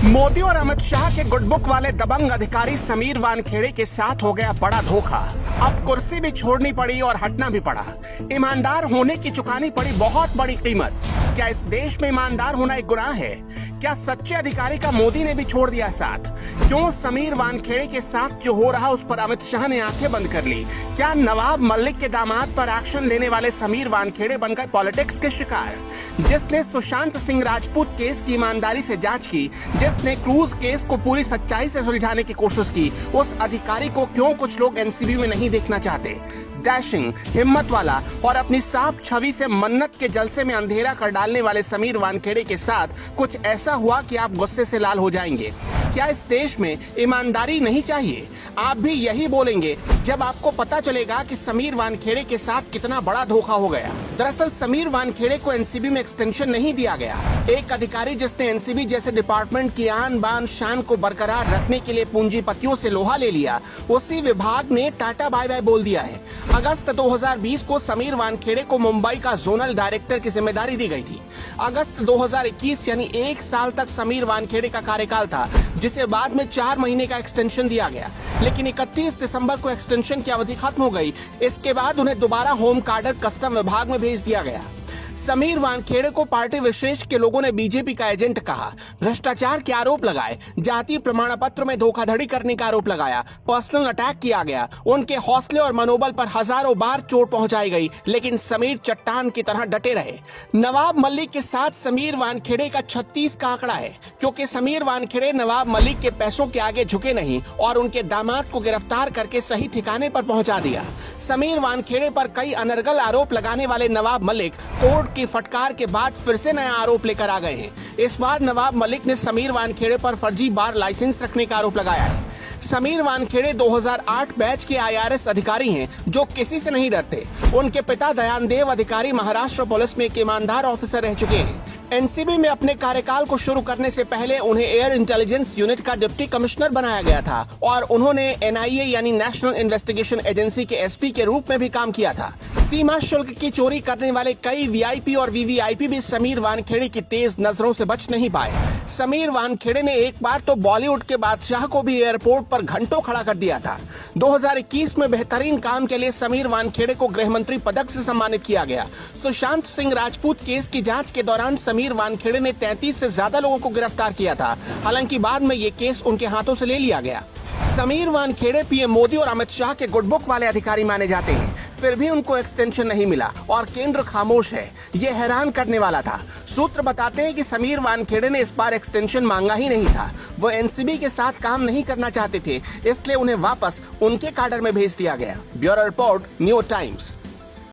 मोदी और अमित शाह के गुडबुक वाले दबंग अधिकारी समीर वानखेड़े के साथ हो गया बड़ा धोखा। अब कुर्सी भी छोड़नी पड़ी और हटना भी पड़ा। ईमानदार होने की चुकानी पड़ी बहुत बड़ी कीमत। क्या इस देश में ईमानदार होना एक गुनाह है? क्या सच्चे अधिकारी का मोदी ने भी छोड़ दिया साथ? क्यों समीर वानखेड़े के साथ जो हो रहा उस पर अमित शाह ने आंखें बंद कर ली? क्या नवाब मलिक के दामाद पर एक्शन लेने वाले समीर वानखेड़े बनकर पॉलिटिक्स के शिकार? जिसने सुशांत सिंह राजपूत केस की ईमानदारी से जांच की, जिसने क्रूज केस को पूरी सच्चाई से सुलझाने की कोशिश की, उस अधिकारी को क्यों कुछ लोग एनसीबी में नहीं देखना चाहते? डैशिंग, हिम्मत वाला और अपनी साफ छवि से मन्नत के जलसे में अंधेरा कर डालने वाले समीर वानखेड़े के साथ कुछ ऐसा हुआ कि आप गुस्से से लाल हो जाएंगे। क्या इस देश में ईमानदारी नहीं चाहिए? आप भी यही बोलेंगे जब आपको पता चलेगा कि समीर वानखेड़े के साथ कितना बड़ा धोखा हो गया। दरअसल समीर वानखेड़े को एनसीबी में एक्सटेंशन नहीं दिया गया। एक अधिकारी जिसने एनसीबी जैसे डिपार्टमेंट की आन बान शान को बरकरार रखने के लिए पूंजीपतियों से लोहा ले लिया, उसी विभाग ने टाटा बाय बाय बोल दिया है। अगस्त 2020 को समीर वानखेड़े को मुंबई का जोनल डायरेक्टर की जिम्मेदारी दी गई थी। अगस्त 2021 यानी 1 साल तक समीर वानखेड़े का कार्यकाल था, जिसे बाद में 4 महीने का एक्सटेंशन दिया गया। लेकिन 31 दिसंबर को एक्सटेंशन की अवधि खत्म हो गई। इसके बाद उन्हें दोबारा होम कार्डर कस्टम विभाग में भेज दिया गया। समीर वानखेड़े को पार्टी विशेष के लोगों ने बीजेपी का एजेंट कहा, भ्रष्टाचार के आरोप लगाए, जाति प्रमाण पत्र में धोखाधड़ी करने का आरोप लगाया, पर्सनल अटैक किया गया। उनके हौसले और मनोबल पर हजारों बार चोट पहुंचाई गई, लेकिन समीर चट्टान की तरह डटे रहे। नवाब मलिक के साथ समीर वानखेड़े का 36 का आंकड़ा है, क्योंकि समीर वानखेड़े नवाब मलिक के पैसों के आगे झुके नहीं और उनके दामाद को गिरफ्तार करके सही ठिकाने पर पहुंचा दिया। समीर वानखेड़े पर कई अनर्गल आरोप लगाने वाले नवाब मलिक कोर्ट की फटकार के बाद फिर से नया आरोप लेकर आ गए हैं। इस बार नवाब मलिक ने समीर वानखेड़े पर फर्जी बार लाइसेंस रखने का आरोप लगाया है। समीर वानखेड़े 2008 बैच के आईआरएस अधिकारी हैं, जो किसी से नहीं डरते। उनके पिता दयानदेव अधिकारी महाराष्ट्र पुलिस में एक ईमानदार ऑफिसर रह चुके हैं। एनसीबी में अपने कार्यकाल को शुरू करने से पहले उन्हें एयर इंटेलिजेंस यूनिट का डिप्टी कमिश्नर बनाया गया था और उन्होंने एनआईए यानी नेशनल इन्वेस्टिगेशन एजेंसी के एसपी के रूप में भी काम किया था। सीमा शुल्क की चोरी करने वाले कई वीआईपी और वीवीआईपी भी समीर वानखेड़े की तेज नजरों से बच नहीं पाए। समीर वानखेड़े ने एक बार तो बॉलीवुड के बादशाह को भी एयरपोर्ट पर घंटों खड़ा कर दिया था। 2021 में बेहतरीन काम के लिए समीर वानखेड़े को गृह मंत्री पदक से सम्मानित किया गया। सुशांत सिंह राजपूत केस की जांच के दौरान समीर वानखेड़े ने 33 से ज्यादा लोगों को गिरफ्तार किया था। हालांकि बाद में ये केस उनके हाथों से ले लिया गया। समीर वानखेड़े पीएम मोदी और अमित शाह के गुडबुक वाले अधिकारी माने जाते हैं, फिर भी उनको एक्सटेंशन नहीं मिला और केंद्र खामोश है। ये हैरान करने वाला था। सूत्र बताते हैं कि समीर वानखेड़े ने इस बार एक्सटेंशन मांगा ही नहीं था। वो एनसीबी के साथ काम नहीं करना चाहते थे, इसलिए उन्हें वापस उनके काडर में भेज दिया गया। Bureau report, new times.